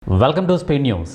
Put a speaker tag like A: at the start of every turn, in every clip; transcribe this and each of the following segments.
A: Welcome to speed news.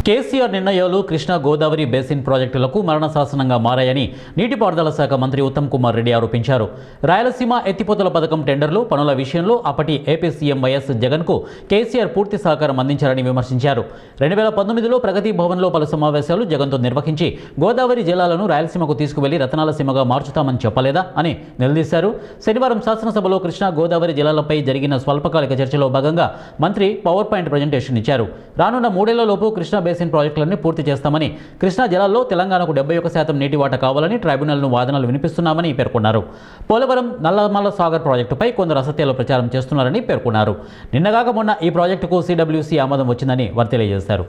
A: KCR నిర్ణయాలు Krishna Godavari basin ప్రాజెక్టులకు మరణశాసనంగా మారాయని నీటిపారుదల శాఖ మంత్రి ఉత్తమ్ కుమార్ రెడ్డి ఆరోపించారు. రాయలసీమ ఎత్తిపోతల పథకం టెండర్లు పనుల విషయంలో అప్పటి ఏపీ సీఎం వైఎస్ జగన్కు కేసీఆర్ పూర్తి సహకారం అందించారని విమర్శించారు. 2019లో ప్రగతి భవన్లో పలు సమావేశాలు జగన్తో నిర్వహించి గోదావరి జిల్లాలను రాయలసీమకు తీసుకువెళ్లి రతనాల సీమగా మార్చుతామని చెప్పలేదా అని నిలదీశారు. శనివారం శాసనసభలో కృష్ణా గోదావరి జిల్లాలపై జరిగిన స్వల్పకాలిక చర్చలో భాగంగా మంత్రి పవర్ పాయింట్ ప్రజెంటేషన్ ఇచ్చారు. రానున్న 3 ఏళ్లలోపు కృష్ణా బేసిన్ ప్రాజెక్టులన్నీ పూర్తి చేస్తామని, కృష్ణా జలాల్లో తెలంగాణకు 71% నీటి వాటా కావాలని ట్రైబ్యునల్ను వాదనలు వినిపిస్తున్నామని పేర్కొన్నారు. పోలవరం నల్లమల్ల సాగర్ ప్రాజెక్టుపై కొందరు అసత్యాలు ప్రచారం చేస్తున్నారని పేర్కొన్నారు. నిన్నగాక మొన్న ఈ ప్రాజెక్టుకు CWC ఆమోదం వచ్చిందని వారు తెలియజేశారు.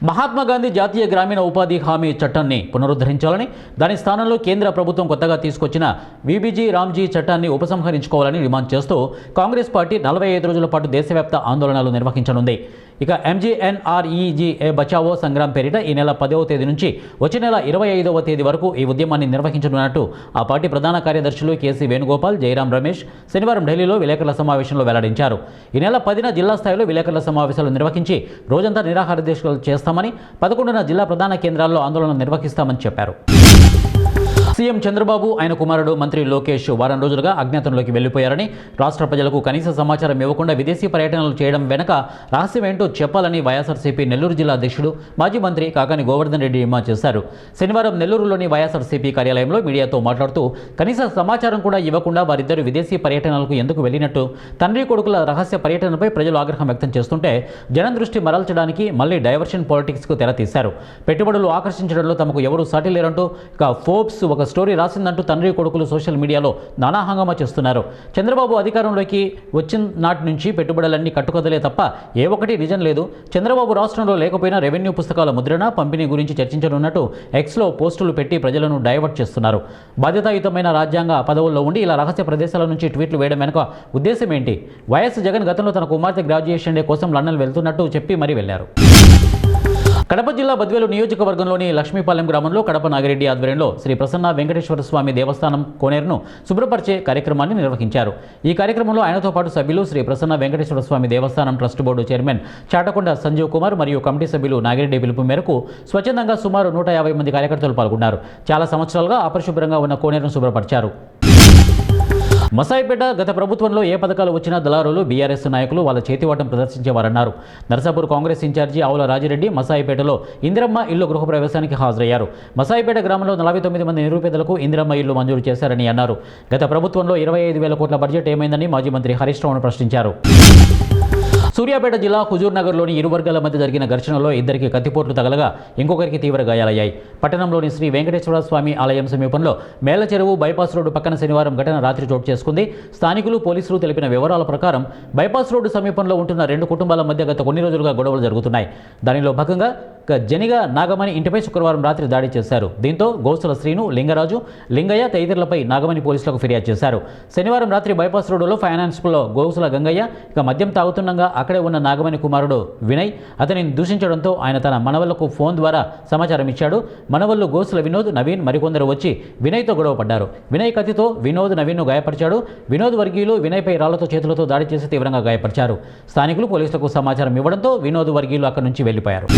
A: మహాత్మాగాంధీ జాతీయ గ్రామీణ ఉపాధి హామీ చట్టాన్ని పునరుద్ధరించాలని, దాని స్థానంలో కేంద్ర ప్రభుత్వం కొత్తగా తీసుకొచ్చిన వీబీజీ రామ్జీ చట్టాన్ని ఉపసంహరించుకోవాలని డిమాండ్ చేస్తూ కాంగ్రెస్ పార్టీ 45 రోజుల పాటు దేశవ్యాప్త ఆందోళనలు నిర్వహించనుంది. ఇక MGNREGA బచావో సంగ్రామ్ పేరిట ఈ నెల 10వ తేదీ నుంచి వచ్చే నెల 25వ తేదీ వరకు ఈ ఉద్యమాన్ని నిర్వహించనున్నట్టు ఆ పార్టీ ప్రధాన కార్యదర్శులు కేసీ వేణుగోపాల్, జయరాం రమేష్ శనివారం ఢిల్లీలో విలేకరుల సమావేశంలో వెల్లడించారు. ఈ నెల 10న జిల్లా స్థాయిలో విలేకరుల సమావేశాలు నిర్వహించి రోజంతా నిరాహార దీక్షలు చేస్తామని, 11న జిల్లా ప్రధాన కేంద్రాల్లో ఆందోళన నిర్వహిస్తామని చెప్పారు. సీఎం చంద్రబాబు, ఆయన కుమారుడు మంత్రి లోకేష్ వారం రోజులుగా అజ్ఞాతంలోకి వెళ్లిపోయారని, రాష్ట్ర ప్రజలకు కనీస సమాచారం ఇవ్వకుండా విదేశీ పర్యటనలు చేయడం వెనక రహస్యమేంటో చెప్పాలని వైఎస్ఆర్సీపీ నెల్లూరు జిల్లా అధ్యక్షుడు మాజీ మంత్రి కాకాని గోవర్ధన్ రెడ్డి డిమాండ్ చేశారు. శనివారం నెల్లూరులోని వైఎస్ఆర్సీపీ కార్యాలయంలో మీడియాతో మాట్లాడుతూ కనీస సమాచారం కూడా ఇవ్వకుండా వారిద్దరు విదేశీ పర్యటనలకు ఎందుకు వెళ్లినట్టు, తండ్రి కొడుకుల రహస్య పర్యటనపై ప్రజలు ఆగ్రహం వ్యక్తం చేస్తుంటే జనం దృష్టి మరల్చడానికి మళ్లీ డైవర్షన్ పాలిటిక్స్కు తెరతీశారు. పెట్టుబడులు ఆకర్షించడంలో తమకు ఎవరూ సాటి లేరంటూ ఇక ఫోర్బ్స్ ఒక స్టోరీ రాసిందంటూ తండ్రి కొడుకులు సోషల్ మీడియాలో నానా హంగామా చేస్తున్నారు. చంద్రబాబు అధికారంలోకి వచ్చిన నాటి నుంచి పెట్టుబడులన్నీ కట్టుకదలే తప్ప ఏ ఒక్కటి నిజం లేదు. చంద్రబాబు రాష్ట్రంలో లేకపోయినా రెవెన్యూ పుస్తకాల ముద్రణ, పంపిణీ గురించి చర్చించనున్నట్టు ఎక్స్లో పోస్టులు పెట్టి ప్రజలను డైవర్ట్ చేస్తున్నారు. బాధ్యతాయుతమైన రాజ్యాంగ పదవుల్లో ఉండి ఇలా రహస్య ప్రదేశాల నుంచి ట్వీట్లు వేయడం వెనుక ఉద్దేశం ఏంటి? వైఎస్ జగన్ గతంలో తన కుమార్తె గ్రాడ్యుయేషన్ డే కోసం లండన్ వెళ్తున్నట్టు చెప్పి మరీ వెళ్లారు. కడప జిల్లా బద్వేలు నియోజకవర్గంలోని లక్ష్మీపాలెం గ్రామంలో కడప నాగిరెడ్డి ఆధ్వర్యంలో శ్రీ ప్రసన్న వెంకటేశ్వర స్వామి దేవస్థానం కోనేరును శుభ్రపరిచే కార్యక్రమాన్ని నిర్వహించారు. ఈ కార్యక్రమంలో ఆయనతో పాటు సభ్యులు Shri Prasanna Venkateswara Swamy Devasthanam trust board chairman Chatakonda Sanjeev Kumar మరియు కమిటీ సభ్యులు నాగిరెడ్డి పిలుపు మేరకు స్వచ్ఛందంగా సుమారు 150 మంది కార్యకర్తలు పాల్గొన్నారు. చాలా సంవత్సరాలుగా అపరిశుభ్రంగా ఉన్న కోనేరును శుభ్రపరిచారు. మసాయిపేట గత ప్రభుత్వంలో ఏ పథకాలు వచ్చినా దళారులు, బీఆర్ఎస్ నాయకులు వాళ్ళ చేతివాటం ప్రదర్శించేవారన్నారు. నరసాపూర్ కాంగ్రెస్ ఇన్ఛార్జి ఆవుల రాజిరెడ్డి మసాయిపేటలో ఇందిరమ్మ ఇల్లు గృహప్రవేశానికి హాజరయ్యారు. మసాయిపేట గ్రామంలో 49 మంది నిరుపేదలకు ఇందిరమ్మ ఇల్లు మంజూరు చేశారని అన్నారు. గత ప్రభుత్వంలో 25,000 కోట్ల బడ్జెట్ ఏమైందని మాజీ మంత్రి హరీష్ రావును ప్రశ్నించారు. సూర్యాపేట జిల్లా హుజూర్ నగర్లోని ఇరు వర్గాల మధ్య జరిగిన ఘర్షణలో ఇద్దరికి కత్తిపోట్లు తగలగా ఇంకొకరికి తీవ్ర గాయాలయ్యాయి. పట్టణంలోని శ్రీ వెంకటేశ్వర స్వామి ఆలయం సమీపంలో మేళ్ల చెరువు బైపాస్ రోడ్డు పక్కన శనివారం ఘటన రాత్రి చోటు చేసుకుంది. స్థానికులు, పోలీసులు తెలిపిన వివరాల ప్రకారం బైపాస్ రోడ్డు సమీపంలో ఉంటున్న 2 కుటుంబాల మధ్య గత కొన్ని రోజులుగా గొడవలు జరుగుతున్నాయి. దానిలో భాగంగా జనిగా నాగమణి ఇంటిపై శుక్రవారం రాత్రి దాడి చేశారు. దీంతో గోసుల శ్రీను, లింగరాజు, లింగయ్య తదితరులపై నాగమణి పోలీసులకు ఫిర్యాదు చేశారు. శనివారం రాత్రి బైపాస్ రోడ్డులో ఫైనాన్స్లో గోసుల గంగయ్య ఇక మద్యం తాగుతుండగా అక్కడే ఉన్న నాగమణి కుమారుడు వినయ్ అతనిని దూషించడంతో ఆయన తన మనవళ్లకు ఫోన్ ద్వారా సమాచారం ఇచ్చాడు. మనవళ్లు గోసుల వినోద్, నవీన్ మరికొందరు వచ్చి వినయ్తో గొడవ పడ్డారు. వినయ్ కత్తితో వినోద్, నవీన్ను గాయపరిచాడు. వినోద్ వర్గీయులు వినయ్పై రాళ్లతో, చేతులతో దాడి చేసి తీవ్రంగా గాయపరిచారు. స్థానికులు పోలీసులకు సమాచారం ఇవ్వడంతో వినోద్ వర్గీయులు అక్కడి నుంచి వెళ్లిపోయారు.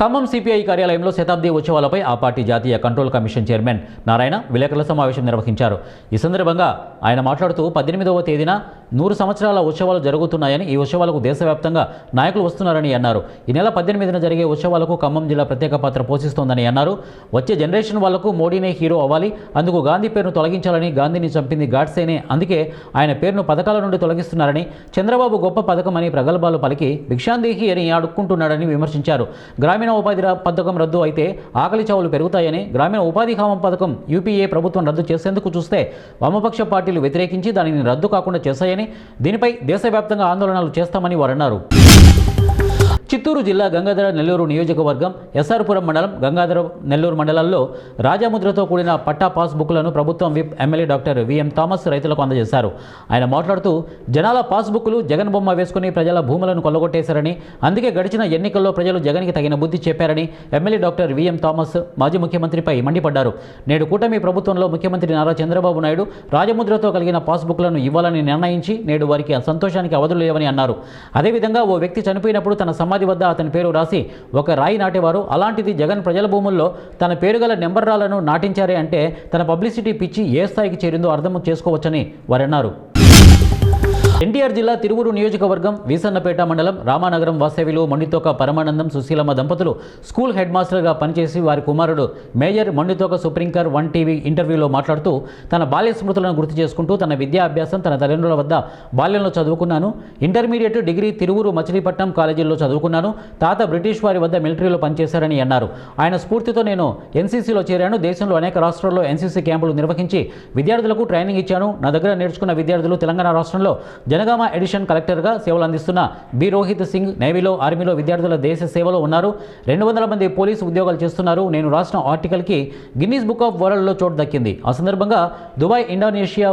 A: ఖమ్మం సిపిఐ కార్యాలయంలో శతాబ్ది ఉత్సవాలపై ఆ పార్టీ జాతీయ కంట్రోల్ కమిషన్ చైర్మన్ నారాయణ విలేకరుల సమావేశం నిర్వహించారు. ఈ సందర్భంగా ఆయన మాట్లాడుతూ 18వ తేదీన 100 సంవత్సరాల ఉత్సవాలు జరుగుతున్నాయని, ఈ ఉత్సవాలకు దేశవ్యాప్తంగా నాయకులు వస్తున్నారని అన్నారు. ఈ నెల 18న జరిగే ఉత్సవాలకు ఖమ్మం జిల్లా ప్రత్యేక పాత్ర పోషిస్తోందని అన్నారు. వచ్చే జనరేషన్ వాళ్లకు మోడీనే హీరో అవ్వాలి, అందుకు గాంధీ పేరును తొలగించాలని, గాంధీని చంపింది గాడ్సేనే, అందుకే ఆయన పేరును పథకాల నుండి తొలగిస్తున్నారని, చంద్రబాబు గొప్ప పథకం అని ప్రగల్భాలు పలికి భిక్షాందేహి అని అడుక్కుంటున్నాడని విమర్శించారు. గ్రామీణ ఉపాధి పథకం రద్దు అయితే ఆకలి చావులు పెరుగుతాయని, గ్రామీణ ఉపాధి హామీ పథకం యూపీఏ ప్రభుత్వం రద్దు చేసేందుకు చూస్తే వామపక్ష పార్టీలు వ్యతిరేకించి దానిని రద్దు కాకుండా చేశాయని, దీనిపై దేశవ్యాప్తంగా ఆందోళనలు చేస్తామని వారు అన్నారు. చిత్తూరు జిల్లా గంగాధర నెల్లూరు నియోజకవర్గం ఎస్ఆర్పురం మండలం గంగాధర నెల్లూరు మండలాల్లో రాజముద్రతో కూడిన పట్టా పాస్బుక్లను ప్రభుత్వం whip MLA doctor VM Thomas రైతులకు అందజేశారు. ఆయన మాట్లాడుతూ జనాల పాస్బుక్లు జగన్ బొమ్మ వేసుకుని ప్రజల భూములను కొల్లగొట్టేశారని, అందుకే గడిచిన ఎన్నికల్లో ప్రజలు జగన్కి తగిన బుద్ధి చెప్పారని ఎమ్మెల్యే డాక్టర్ విఎం థామస్ మాజీ ముఖ్యమంత్రిపై మండిపడ్డారు. నేడు కూటమి ప్రభుత్వంలో ముఖ్యమంత్రి నారా చంద్రబాబు నాయుడు రాజముద్రతో కలిగిన పాస్బుక్లను ఇవ్వాలని నిర్ణయించి నేడు వారికి సంతోషానికి అవధులు లేవని అన్నారు. అదేవిధంగా ఓ వ్యక్తి చనిపోయినప్పుడు తన సమాధి వద్ద అతని పేరు రాసి ఒక రాయి నాటేవారు. అలాంటిది జగన్ ప్రజల భూముల్లో తన పేరు గల నెంబర్రాలను నాటించారే అంటే తన పబ్లిసిటీ పిచ్చి ఏ స్థాయికి చేరిందో అర్థం చేసుకోవచ్చని వారన్నారు. ఎన్టీఆర్ జిల్లా తిరువురు నియోజకవర్గం వీసన్నపేట మండలం రామానగరం వాస్తవ్యులు మొండితోక పరమానందం సుశీలమ్మ దంపతులు స్కూల్ హెడ్ మాస్టర్గా పనిచేసి వారి కుమారుడు మేజర్ మొండితోక సుప్రింకర్ 1 టీవీ ఇంటర్వ్యూలో మాట్లాడుతూ తన బాల్య స్మృతులను గుర్తు చేసుకుంటూ తన విద్యా అభ్యాసం తన తల్లిదండ్రుల వద్ద బాల్యంలో చదువుకున్నాను. ఇంటర్మీడియట్ డిగ్రీ తిరువురు మచిలీపట్నం కాలేజీల్లో చదువుకున్నాను. తాత బ్రిటిష్ వారి వద్ద మిలిటరీలో పనిచేశారని అన్నారు. ఆయన స్ఫూర్తితో నేను ఎన్సీసీలో చేరాను. దేశంలో అనేక రాష్ట్రాల్లో ఎన్సీసీ క్యాంపులు నిర్వహించి విద్యార్థులకు ట్రైనింగ్ ఇచ్చాను. నా దగ్గర నేర్చుకున్న విద్యార్థులు తెలంగాణ రాష్ట్రంలో జనగామ ఎడిషన్ కలెక్టర్గా సేవలు అందిస్తున్న బి రోహిత్ సింగ్ నేవీలో ఆర్మీలో విద్యార్థుల దేశ సేవలో ఉన్నారు. 200 మంది పోలీసు ఉద్యోగాలు చేస్తున్నారు. నేను రాసిన ఆర్టికల్కి గిన్నీస్ బుక్ ఆఫ్ వరల్డ్లో చోటు దక్కింది. ఆ సందర్భంగా దుబాయ్, ఇండోనేషియా,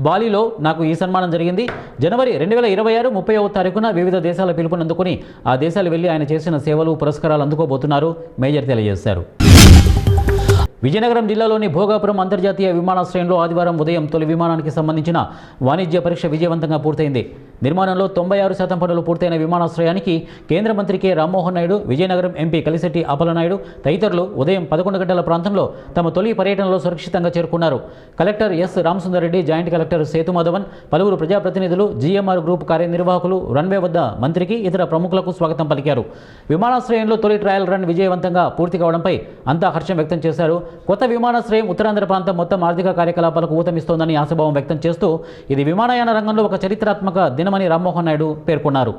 A: బాలిలో నాకు ఈ సన్మానం జరిగింది. జనవరి 2026 30వ తారీఖున వివిధ దేశాల పిలుపునందుకుని ఆ దేశాలు వెళ్లి ఆయన చేసిన సేవలు పురస్కారాలు అందుకోబోతున్నారు మేజర్ తెలియజేశారు. విజయనగరం జిల్లాలోని భోగాపురం అంతర్జాతీయ విమానాశ్రయంలో ఆదివారం ఉదయం తొలి విమానానికి సంబంధించిన వాణిజ్య పరీక్ష విజయవంతంగా పూర్తయింది. నిర్మాణంలో 96% పనులు పూర్తయిన విమానాశ్రయానికి కేంద్ర మంత్రి కె రామ్మోహన్ నాయుడు, విజయనగరం ఎంపీ కలిశెట్టి అప్పలనాయుడు తదితరులు ఉదయం 11 గంటల ప్రాంతంలో తమ తొలి పర్యటనలో సురక్షితంగా చేరుకున్నారు. Collector S Ramasundar Reddy, joint collector Sethu Madhavan, పలువురు ప్రజాప్రతినిధులు, జీఎంఆర్ గ్రూప్ కార్యనిర్వాహకులు రన్వే వద్ద మంత్రికి, ఇతర ప్రముఖులకు స్వాగతం పలికారు. విమానాశ్రయంలో తొలి ట్రయల్ రన్ విజయవంతంగా పూర్తి కావడంపై అంతా హర్షం వ్యక్తం చేశారు. కొత్త విమానాశ్రయం ఉత్తరాంధ్ర ప్రాంతం మొత్తం ఆర్థిక కార్యకలాపాలకు ఊతమిస్తోందని ఆశాభావం వ్యక్తం చేస్తూ ఇది విమానయాన రంగంలో ఒక చరిత్రాత్మక దినమని రామ్మోహన్ నాయుడు పేర్కొన్నారు.